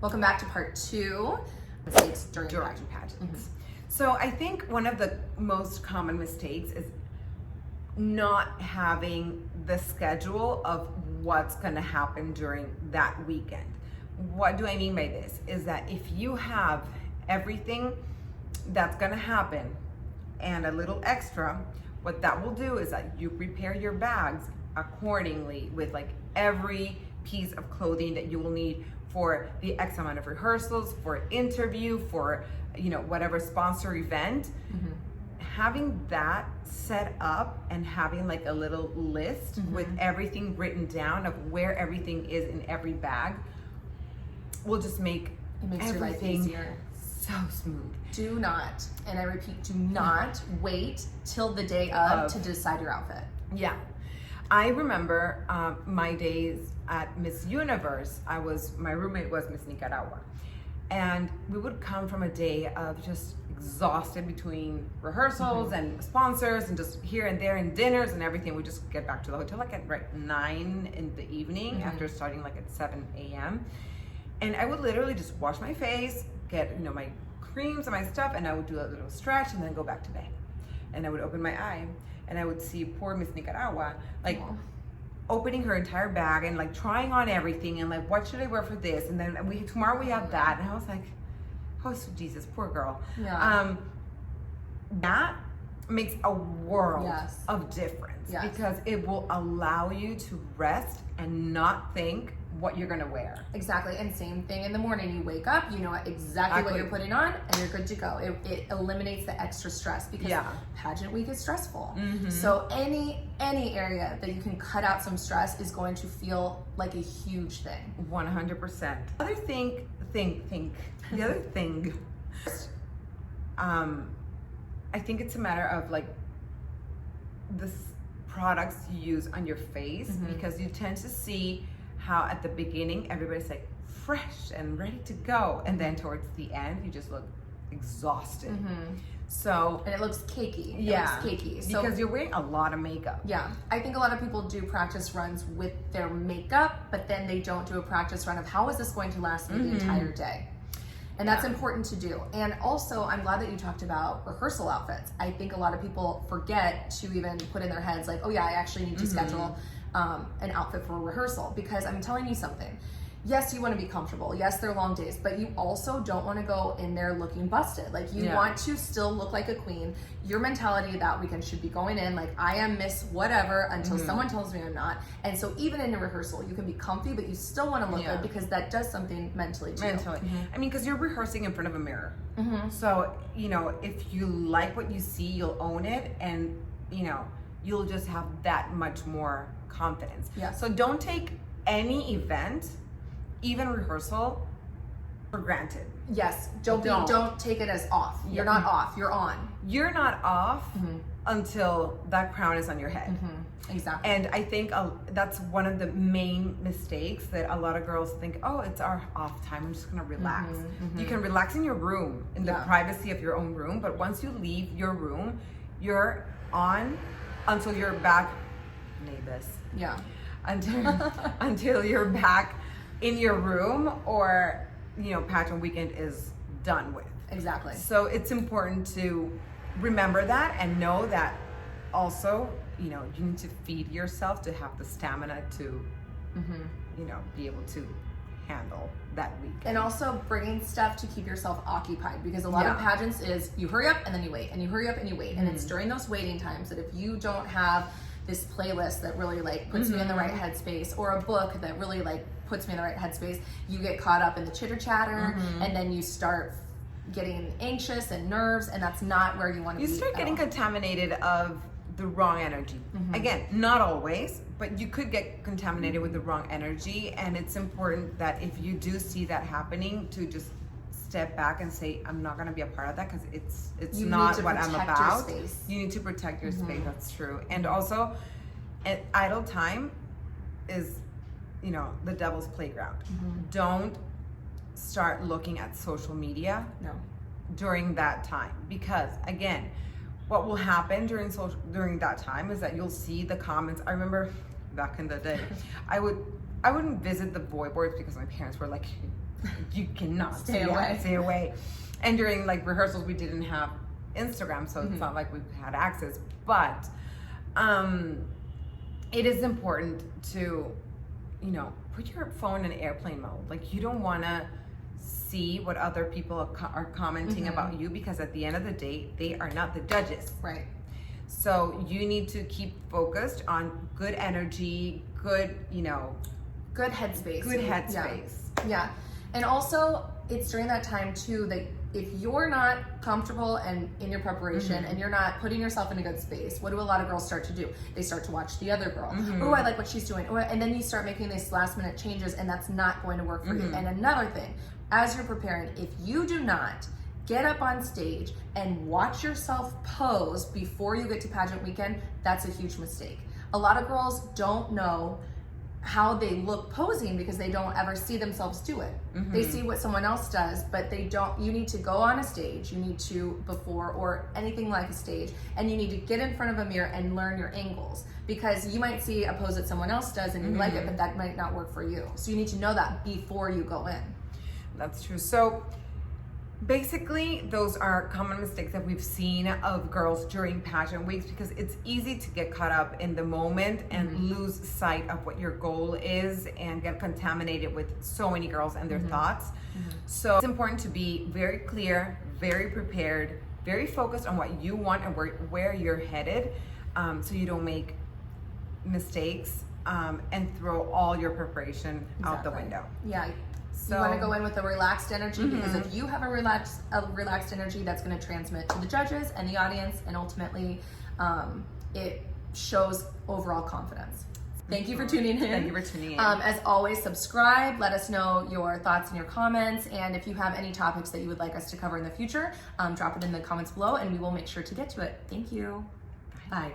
Welcome back to part 2, mistakes during pageants. So I think one of the most common mistakes is not having the schedule of what's going to happen during that weekend. What do I mean by this? Is that if you have everything that's going to happen and a little extra, what that will do is that you prepare your bags accordingly with like every piece of clothing that you will need for the X amount of rehearsals, for interview, for whatever sponsor event. Having that set up and having like a little list with everything written down of where everything is in every bag will just make your life easier. So smooth. Do not, and I repeat, do not wait till the day of to decide your outfit. Yeah. I remember my days at Miss Universe. My roommate was Miss Nicaragua. And we would come from a day of just exhausted between rehearsals and sponsors and just here and there and dinners and everything. We just get back to the hotel like at 9 in the evening after starting like at 7 a.m. And I would literally just wash my face, get my creams and my stuff, and I would do a little stretch and then go back to bed. And I would open my eye and I would see poor Miss Nicaragua opening her entire bag and like trying on everything and like, what should I wear for this? And then tomorrow we have that. And I was like, oh Jesus, poor girl. Yeah. That makes a world of difference because it will allow you to rest and not think what you're gonna wear. Exactly, and same thing in the morning. You wake up, you know exactly what you're putting on, and you're good to go. It eliminates the extra stress because pageant week is stressful. So any area that you can cut out some stress is going to feel like a huge thing. 100%. The other thing, I think it's a matter of like the products you use on your face because you tend to see how at the beginning everybody's like fresh and ready to go, and then towards the end you just look exhausted. So and it looks cakey. So, because you're wearing a lot of makeup. Yeah, I think a lot of people do practice runs with their makeup, but then they don't do a practice run of how is this going to last me the entire day. And that's important to do. And also, I'm glad that you talked about rehearsal outfits. I think a lot of people forget to even put in their heads like, oh yeah, I actually need to schedule an outfit for a rehearsal, because I'm telling you something. Yes, you want to be comfortable. Yes, they're long days, but you also don't want to go in there looking busted. Like you want to still look like a queen. Your mentality that weekend should be going in like I am Miss whatever until someone tells me I'm not. And so even in a rehearsal, you can be comfy, but you still want to look good because that does something mentally too. I mean, because you're rehearsing in front of a mirror. So, if you like what you see, you'll own it, and, you'll just have that much more confidence. So don't take any event, even rehearsal, for granted. Yes, don't take it as off. You're not off, you're on. You're not off until that crown is on your head. Exactly. And I think that's one of the main mistakes that a lot of girls think, oh, it's our off time, I'm just gonna relax. You can relax in your room, in the privacy of your own room, but once you leave your room, you're on until you're back, neighbors. Until you're back in your room or, pageant weekend is done with. Exactly. So it's important to remember that and know that also, you need to feed yourself to have the stamina to, be able to handle that week. And also bringing stuff to keep yourself occupied, because a lot of pageants is you hurry up and then you wait, and you hurry up and you wait. And it's during those waiting times that if you don't have this playlist that really like puts me in the right headspace, or a book that really like puts me in the right headspace, you get caught up in the chitter chatter and then you start getting anxious and nerves, and that's not where you want to be. You start getting contaminated of the wrong energy. Again, not always, but you could get contaminated with the wrong energy, and it's important that if you do see that happening to just step back and say, I'm not going to be a part of that because it's not what I'm about. You need to protect your space. That's true. And also, idle time is, the devil's playground. Don't start looking at social media during that time, because again, what will happen during that time is that you'll see the comments. I remember back in the day, I wouldn't visit the void boards because my parents were like you cannot Stay away. Stay away. And during like rehearsals, we didn't have Instagram, so it's not like we had access. But it is important to, you know, put your phone in airplane mode. Like, you don't want to see what other people are commenting about you, because at the end of the day, they are not the judges. Right. So you need to keep focused on good energy, good, you know, good headspace. Good headspace. Yeah. And also, it's during that time too that if you're not comfortable and in your preparation and you're not putting yourself in a good space, what do a lot of girls start to do? They start to watch the other girl. Oh, I like what she's doing. And then you start making these last minute changes, and that's not going to work for you. And another thing, as you're preparing, if you do not get up on stage and watch yourself pose before you get to pageant weekend, that's a huge mistake. A lot of girls don't know how they look posing because they don't ever see themselves do it. They see what someone else does, but they don't. You need to go on a stage, you need to, before or anything like a stage, and you need to get in front of a mirror and learn your angles, because you might see a pose that someone else does and you like it, but that might not work for you. So you need to know that before you go in. That's true. So basically, those are common mistakes that we've seen of girls during pageant weeks, because it's easy to get caught up in the moment and lose sight of what your goal is and get contaminated with so many girls and their thoughts. So it's important to be very clear, very prepared, very focused on what you want and where you're headed, so you don't make mistakes and throw all your preparation out the window. Yeah. So, you want to go in with a relaxed energy, because if you have a relaxed energy, that's going to transmit to the judges and the audience, and ultimately it shows overall confidence. Thank you for tuning in. Thank you for tuning in. As always, subscribe. Let us know your thoughts and your comments, and if you have any topics that you would like us to cover in the future, drop it in the comments below and we will make sure to get to it. Thank you. Bye.